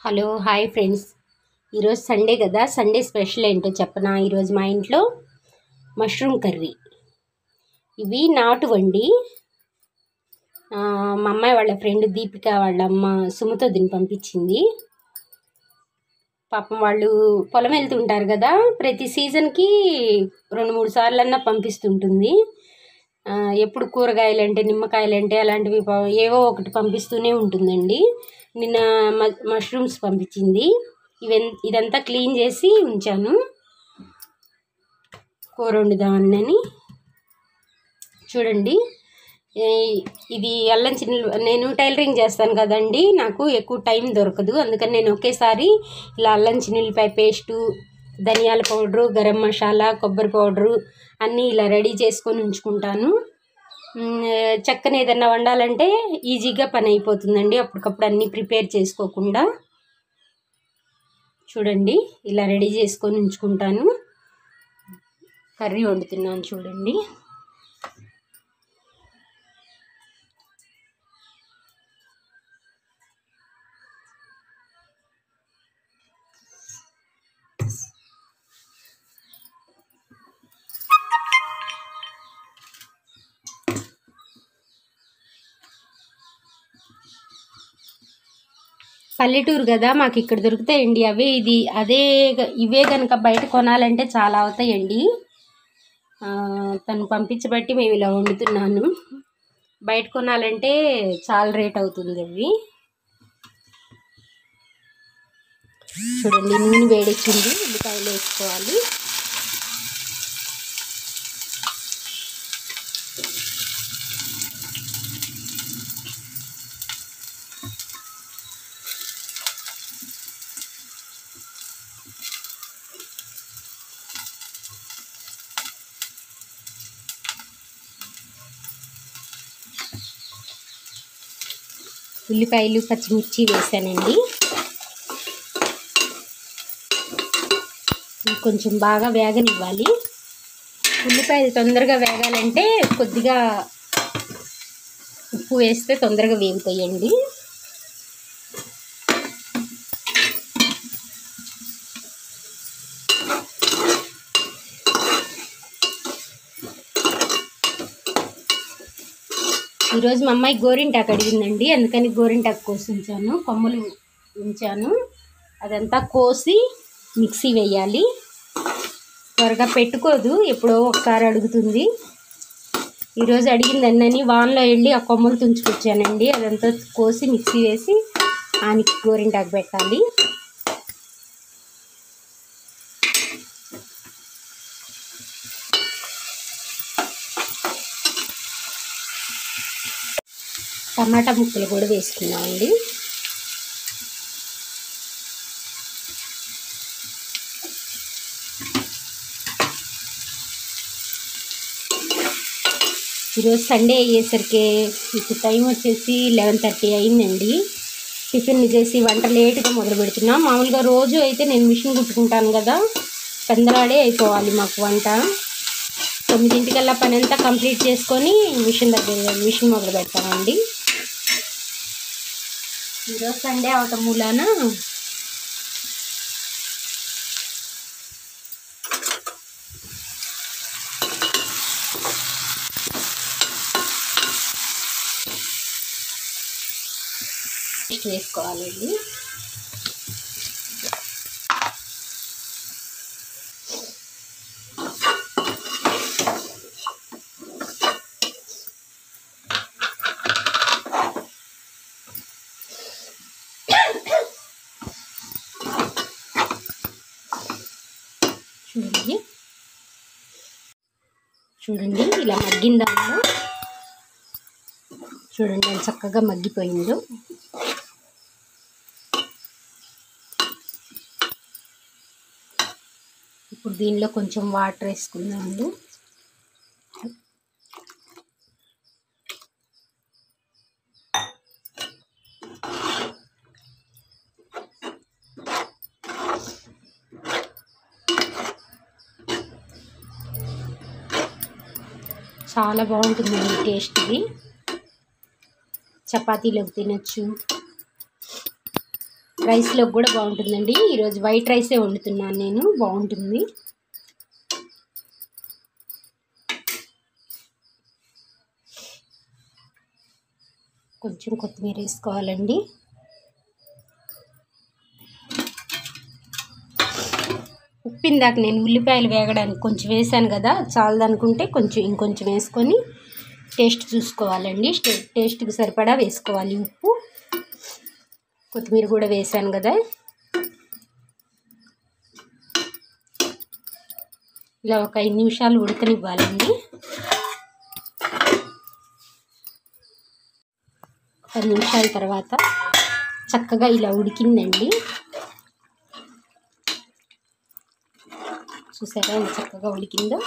Hello hi friends. ఈరోజు Sunday కదా, Sunday special ఏంటో చెప్పనా. ఈరోజు మా ఇంట్లో మష్రూమ్ కర్రీ. ఇవి నాటువండి. మా అమ్మాయి వాళ్ళ ఫ్రెండ్ దీపిక వాళ్ళ అమ్మ సుమతో దీన్ని పంపించింది. పాపం వాళ్ళు పొలం వెళ్తుంటారు కదా, ప్రతి సీజన్కి 2-3 సార్లన్నా పంపిస్తుంటుంది. ఎప్పుడు కూరగాయలంటే, నిమ్మకాయలంటే అలాంటివి ఏవో ఒకటి పంపిస్తూనే ఉంటుందండి. నిన్న మష్రూమ్స్ పంపించింది. ఇదంతా క్లీన్ చేసి ఉంచాను, కూర వండుదామని. చూడండి, ఇది అల్లం చిన్న, నేను టైలరింగ్ చేస్తాను కదండి, నాకు ఎక్కువ టైం దొరకదు. అందుకని నేను ఒకేసారి ఇలా అల్లం చిన్నులపాయ పేస్టు, ధనియాల పౌడరు, గరం మసాలా, కొబ్బరి పౌడరు అన్నీ ఇలా రెడీ చేసుకొని ఉంచుకుంటాను. చక్కని ఏదన్నా వండాలంటే ఈజీగా పని అయిపోతుందండి, అప్పటికప్పుడు అన్నీ ప్రిపేర్ చేసుకోకుండా. చూడండి, ఇలా రెడీ చేసుకొని ఉంచుకుంటాను. కర్రీ వండుతున్నాను చూడండి. పల్లెటూరు కదా, మాకు ఇక్కడ దొరుకుతాయండి అవే. ఇవే కనుక బయట కొనాలంటే చాలా అవుతాయండి. తను పంపించబట్టి మేము ఇలా వండుతున్నాను. బయట కొనాలంటే చాలా రేట్ అవుతుంది అవి. చూడండి, నూనె వేడెక్కింది, ఉల్లిపాయలు వేసుకోవాలి. ఉల్లిపాయలు, పచ్చిమిర్చి వేసానండి. కొంచెం బాగా వేగనివ్వాలి. ఉల్లిపాయలు తొందరగా వేగాలంటే కొద్దిగా ఉప్పు వేస్తే తొందరగా వేగుతాయండి. ఈరోజు మా అమ్మాయి గోరింటాకు అడిగిందండి, అందుకని గోరింటాకు కోసి ఉంచాను, కొమ్మలు ఉంచాను. అదంతా కోసి మిక్సీ వేయాలి. త్వరగా పెట్టుకోదు, ఎప్పుడో ఒకసారి అడుగుతుంది. ఈరోజు అడిగిందన్నని వాన్లో వెళ్ళి ఆ కొమ్మలు తుంచుకొచ్చానండి. అదంతా కోసి మిక్సీ వేసి ఆనికి గోరింటాకు పెట్టాలి. టమాటా ముక్కలు కూడా వేసుకున్నామండి. ఈరోజు సండే అయ్యేసరికి ఇప్పుడు టైం వచ్చేసి 11:30 అయిందండి. టిఫిన్ చేసి వంట లేటుగా మొదలు పెడుతున్నాం. మామూలుగా రోజు అయితే నేను మిషన్ కుట్టుకుంటాను కదా, పెందలాడే అయిపోవాలి మాకు వంట. 9:00కల్లా పని అంతా కంప్లీట్ చేసుకొని మిషన్ మొదలు పెడతామండి. ఈరోజు సండే అవటం మూలాన వేసుకోవాలండి. చూడండి ఇలా మగ్గిందాము. చూడండి అది చక్కగా మగ్గిపోయిందో. ఇప్పుడు దీనిలో కొంచెం వాటర్ వేసుకుందాము. చాలా బాగుంటుందండి టేస్ట్. ఇది చపాతీలోకి తినచ్చు. రైస్లో కూడా బాగుంటుందండి. ఈరోజు వైట్ రైసే వండుతున్నాను నేను, బాగుంటుంది. కొంచెం కొత్తిమీర వేసుకోవాలండి. ఉప్పు ఇందాక నేను ఉల్లిపాయలు వేగడానికి కొంచెం వేసాను కదా, చాలదనుకుంటే కొంచెం ఇంకొంచెం వేసుకొని టేస్ట్ చూసుకోవాలండి. టేస్ట్కి సరిపడా వేసుకోవాలి ఉప్పు. కొత్తిమీర కూడా వేసాను కదా. ఇలా ఒక 5 నిమిషాలు ఉడకనివ్వాలండి. 10 నిమిషాల తర్వాత చక్కగా ఇలా ఉడికిందండి. చూసారా ఎంత చక్కగా ఉడికిందో.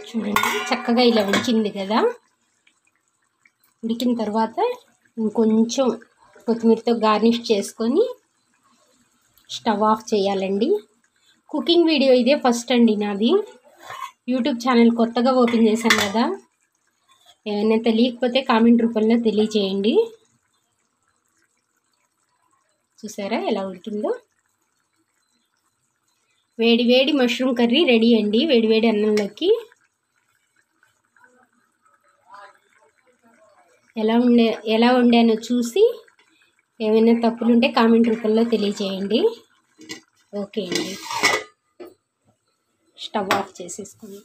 చూడండి చక్కగా ఇలా ఉడికింది కదా. ఉడికిన తర్వాత ఇంకొంచెం కొత్తిమీరతో గార్నిష్ చేసుకొని స్టవ్ ఆఫ్ చేయాలండి. కుకింగ్ వీడియో ఇదే ఫస్ట్ అండి నాది. యూట్యూబ్ ఛానల్ కొత్తగా ఓపెన్ చేశాను కదా. ఏమైనా తెలియకపోతే కామెంట్ రూపంలో తెలియచేయండి. చూసారా ఎలా ఉడికిందో. వేడి వేడి మష్రూమ్ కర్రీ రెడీ అండి. వేడి వేడి అన్నంలోకి. ఎలా వండానో చూసి ఏమైనా తప్పులుంటే కామెంట్ రూపంలో తెలియచేయండి. ఓకే అండి, స్టవ్ ఆఫ్ చేసేసుకుందాం.